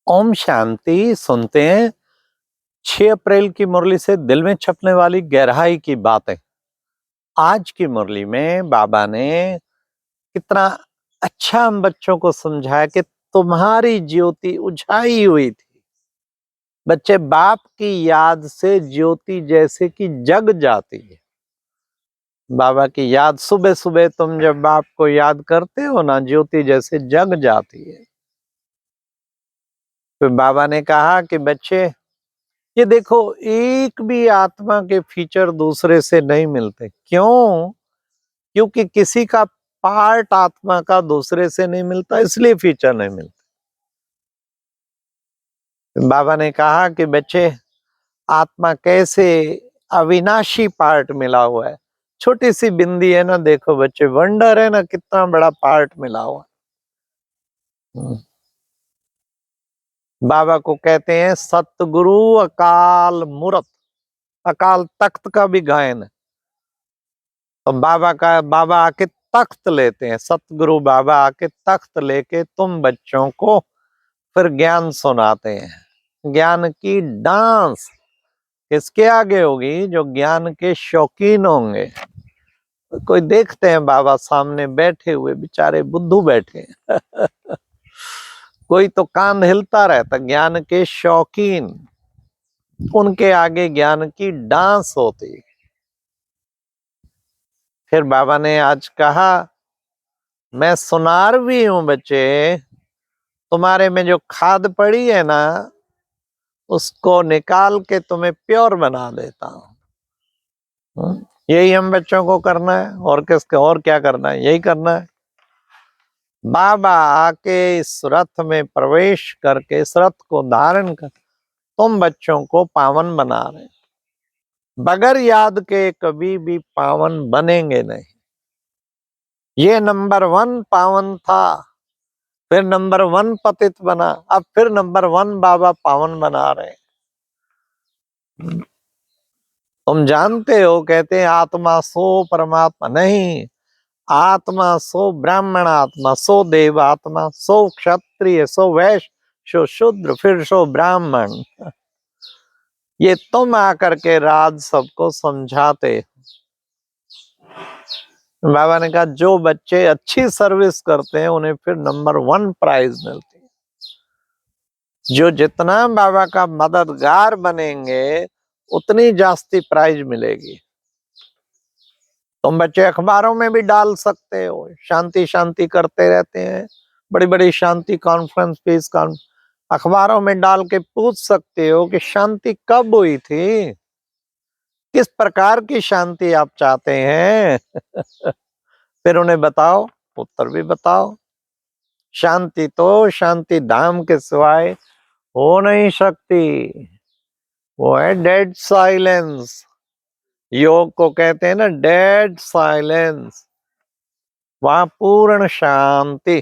ओम शांति। सुनते हैं 6 अप्रैल की मुरली से दिल में छपने वाली गहराई की बातें। आज की मुरली में बाबा ने कितना अच्छा हम बच्चों को समझाया कि तुम्हारी ज्योति उझाई हुई थी। बच्चे, बाप की याद से ज्योति जैसे कि जग जाती है। बाबा की याद, सुबह सुबह तुम जब बाप को याद करते हो ना, ज्योति जैसे जग जाती है। फिर बाबा ने कहा कि बच्चे, ये देखो, एक भी आत्मा के फीचर दूसरे से नहीं मिलते। क्यों? क्योंकि किसी का पार्ट आत्मा का दूसरे से नहीं मिलता, इसलिए फीचर नहीं मिलते। बाबा ने कहा कि बच्चे, आत्मा कैसे अविनाशी पार्ट मिला हुआ है। छोटी सी बिंदी है ना, देखो बच्चे, वंडर है ना, कितना बड़ा पार्ट मिला हुआ है। बाबा को कहते हैं सतगुरु अकाल मूरत। अकाल तख्त का भी गायन है। तो बाबा आके तख्त लेते हैं। सतगुरु बाबा आके तख्त लेके तुम बच्चों को फिर ज्ञान सुनाते हैं। ज्ञान की डांस किसके आगे होगी? जो ज्ञान के शौकीन होंगे। कोई देखते हैं बाबा सामने बैठे हुए, बेचारे बुद्धू बैठे हैं। कोई तो कान हिलता रहता। ज्ञान के शौकीन, उनके आगे ज्ञान की डांस होती। फिर बाबा ने आज कहा, मैं सुनार भी हूं बच्चे। तुम्हारे में जो खाद पड़ी है ना, उसको निकाल के तुम्हें प्योर बना देता हूं। यही हम बच्चों को करना है। और क्या करना है? यही करना है। बाबा आके इस रथ में प्रवेश करके इस रथ को धारण कर तुम बच्चों को पावन बना रहे। बगैर याद के कभी भी पावन बनेंगे नहीं। ये नंबर 1 पावन था, फिर नंबर 1 पतित बना, अब फिर नंबर 1 बाबा पावन बना रहे। तुम जानते हो, कहते हैं आत्मा सो परमात्मा नहीं। आत्मा सो ब्राह्मण आत्मा, सो देव आत्मा, सो क्षत्रिय, सो वैश्य, सो शूद्र, फिर सो ब्राह्मण। ये तुम आकर के राज सबको समझाते। बाबा ने कहा जो बच्चे अच्छी सर्विस करते हैं उन्हें फिर नंबर 1 प्राइज मिलती है। जो जितना बाबा का मददगार बनेंगे उतनी जास्ती प्राइज मिलेगी। तुम बच्चे अखबारों में भी डाल सकते हो, शांति शांति करते रहते हैं। बड़ी बड़ी शांति कॉन्फ्रेंस, पीस कॉन्फ्रेंस, अखबारों में डाल के पूछ सकते हो कि शांति कब हुई थी, किस प्रकार की शांति आप चाहते हैं। फिर उन्हें बताओ, उत्तर भी बताओ। शांति तो शांति धाम के सिवाय हो नहीं सकती। वो है डेड साइलेंस। योग को कहते हैं ना डेड साइलेंस। वहां पूर्ण शांति।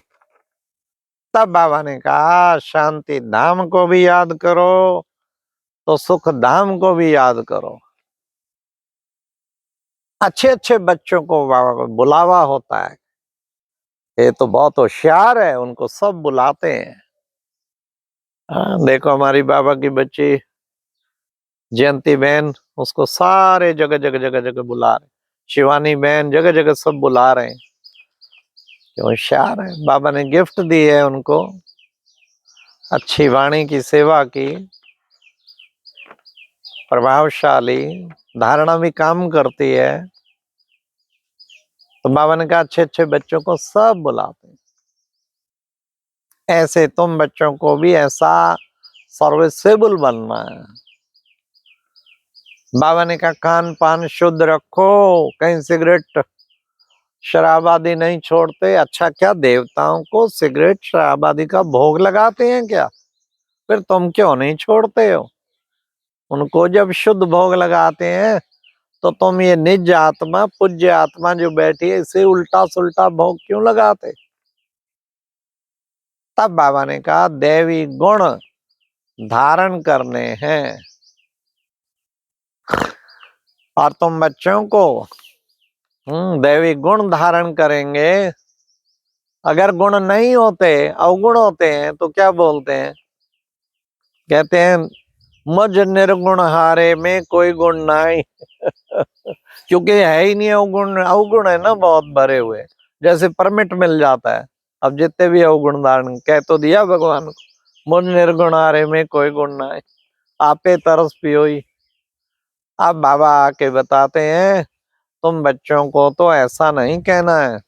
तब बाबा ने कहा शांति धाम को भी याद करो तो सुख धाम को भी याद करो। अच्छे अच्छे बच्चों को बाबा को बुलावा होता है। ये तो बहुत होशियार है, उनको सब बुलाते हैं। देखो हमारी बाबा की बच्ची जयंती बहन, उसको सारे जगह जगह जगह जगह बुला रहे। शिवानी बहन, जगह जगह सब बुला रहे हैं। होशियार है। बाबा ने गिफ्ट दी है उनको, अच्छी वाणी की सेवा की, प्रभावशाली, धारणा भी काम करती है। तो बाबा ने कहा अच्छे अच्छे बच्चों को सब बुलाते हैं। ऐसे तुम बच्चों को भी ऐसा सर्विसेबल बनना है। बाबा ने कहा खान पान शुद्ध रखो, कहीं सिगरेट शराब आदि नहीं छोड़ते। अच्छा, क्या देवताओं को सिगरेट शराब आदि का भोग लगाते हैं क्या? फिर तुम क्यों नहीं छोड़ते हो? उनको जब शुद्ध भोग लगाते हैं तो तुम ये निज आत्मा, पूज्य आत्मा जो बैठी है, इसे उल्टा सुल्टा भोग क्यों लगाते? तब बाबा ने कहा दैवी गुण धारण करने हैं। और तुम बच्चों को दैवी गुण धारण करेंगे। अगर गुण नहीं होते, अवगुण होते हैं, तो क्या बोलते हैं? कहते हैं मुझ निर्गुण हारे में कोई गुण नहीं। क्योंकि है ही नहीं अवगुण, अवगुण है ना बहुत भरे हुए, जैसे परमिट मिल जाता है। अब जितने भी अवगुण धारण कह तो दिया भगवान को, मुझ निर्गुण हारे में कोई गुण नहीं, आपे तरस पियो ही। अब बाबा आके बताते हैं तुम बच्चों को तो ऐसा नहीं कहना है।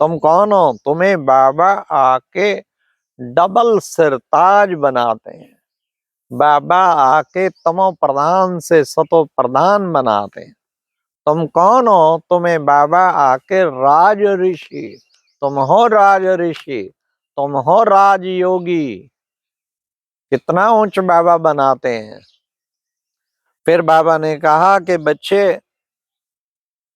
तुम कौन हो? तुम्हें बाबा आके डबल सिरताज बनाते हैं। बाबा आके तमो प्रधान से सतो प्रधान बनाते हैं। तुम कौन हो? तुम्हें बाबा आके राज ऋषि, तुम हो राज ऋषि, तुम हो राजयोगी। कितना ऊंच बाबा बनाते हैं। फिर बाबा ने कहा कि बच्चे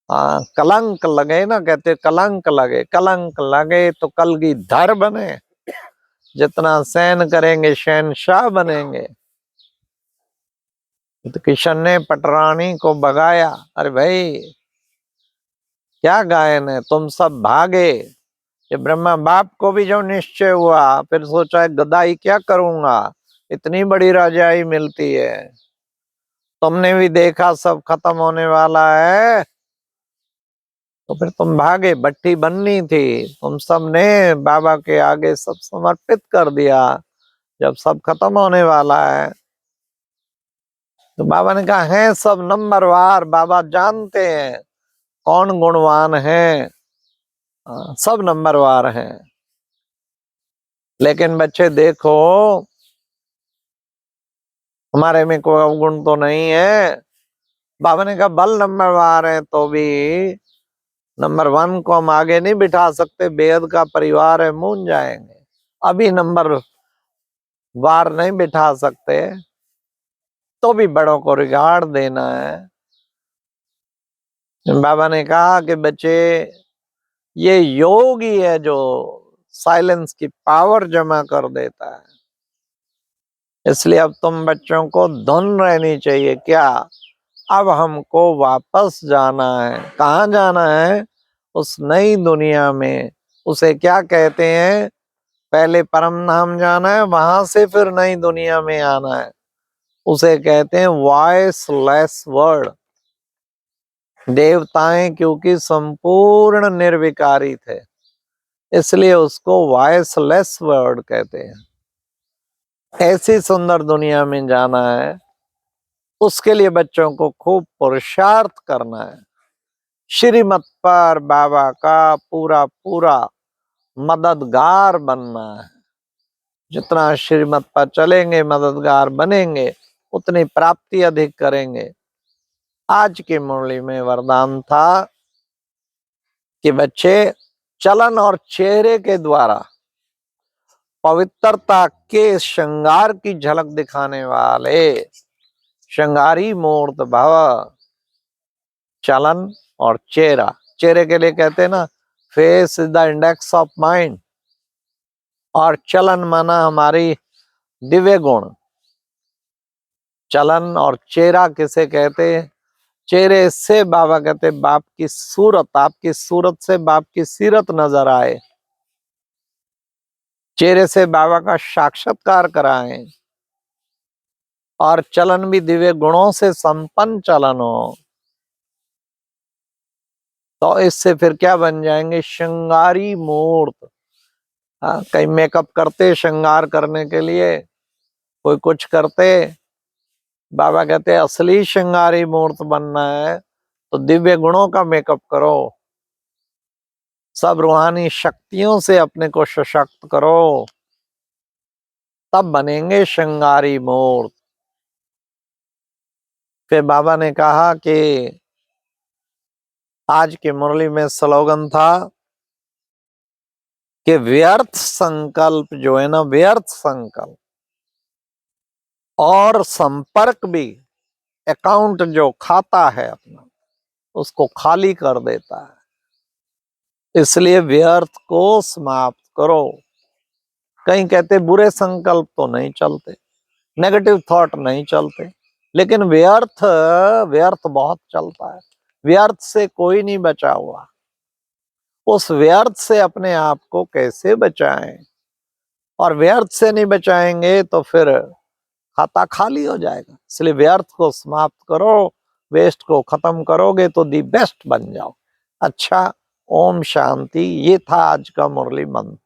कलंक लगे ना, कहते कलंक लगे, कलंक लगे तो कल की धर बने, जितना सहन करेंगे शहनशाह बनेंगे। तो किशन ने पटरानी को भगाया, अरे भाई क्या गायन है, तुम सब भागे। ये ब्रह्मा बाप को भी जो निश्चय हुआ, फिर सोचा गदाई क्या करूंगा, इतनी बड़ी राजाई मिलती है, तुमने भी देखा सब खत्म होने वाला है, तो फिर तुम भागे। भट्टी बननी थी, तुम सब ने बाबा के आगे सब समर्पित कर दिया। जब सब खत्म होने वाला है तो बाबा ने कहा है सब नंबरवार, बाबा जानते हैं कौन गुणवान है, सब नंबरवार हैं। लेकिन बच्चे देखो हमारे में कोई अवगुण तो नहीं है। बाबा ने कहा बल नंबरवार है तो भी नंबर 1 को हम आगे नहीं बिठा सकते, बेहद का परिवार है, मूंझ जाएंगे। अभी नंबर वार नहीं बिठा सकते, तो भी बड़ों को रिगार्ड देना है। बाबा ने कहा कि बच्चे ये योग ही है जो साइलेंस की पावर जमा कर देता है, इसलिए अब तुम बच्चों को धुन रहनी चाहिए। क्या अब हमको वापस जाना है? कहाँ जाना है? उस नई दुनिया में। उसे क्या कहते हैं? पहले परम धाम जाना है, वहां से फिर नई दुनिया में आना है। उसे कहते हैं वॉइसलेस वर्ल्ड। देवताएं क्योंकि संपूर्ण निर्विकारी थे, इसलिए उसको वॉइसलेस वर्ल्ड कहते हैं। ऐसी सुंदर दुनिया में जाना है, उसके लिए बच्चों को खूब पुरुषार्थ करना है। श्रीमत पर बाबा का पूरा पूरा मददगार बनना है। जितना श्रीमत पर चलेंगे, मददगार बनेंगे, उतनी प्राप्ति अधिक करेंगे। आज की मुरली में वरदान था कि बच्चे चलन और चेहरे के द्वारा पवित्रता के श्रृंगार की झलक दिखाने वाले श्रृंगारी मूर्त भव। चलन और चेहरा, चेहरे के लिए कहते हैं ना face is the index of mind, और चलन माना हमारी दिव्य गुण। चलन और चेहरा किसे कहते हैं? चेहरे से बाबा कहते बाप की सूरत, आपकी सूरत से बाप की सीरत नजर आए। चेहरे से बाबा का साक्षात्कार कराएं, और चलन भी दिव्य गुणों से संपन्न चलन हो, तो इससे फिर क्या बन जाएंगे? श्रृंगारी मूर्त। कहीं मेकअप करते श्रृंगार करने के लिए, कोई कुछ करते, बाबा कहते असली श्रृंगारी मूर्त बनना है तो दिव्य गुणों का मेकअप करो, सब रूहानी शक्तियों से अपने को सशक्त करो, तब बनेंगे श्रृंगारी मूर्त। फिर बाबा ने कहा कि आज की मुरली में स्लोगन था कि व्यर्थ संकल्प जो है ना, व्यर्थ संकल्प और संपर्क भी अकाउंट जो खाता है अपना, उसको खाली कर देता है। इसलिए व्यर्थ को समाप्त करो। कहीं कहते बुरे संकल्प तो नहीं चलते, नेगेटिव थॉट नहीं चलते, लेकिन व्यर्थ व्यर्थ बहुत चलता है। व्यर्थ से कोई नहीं बचा हुआ। उस व्यर्थ से अपने आप को कैसे बचाएं? और व्यर्थ से नहीं बचाएंगे तो फिर खाता खाली हो जाएगा। इसलिए व्यर्थ को समाप्त करो, वेस्ट को खत्म करोगे तो दी बेस्ट बन जाओ। अच्छा, ओम शांति। ये था आज का मुरली मंत्र।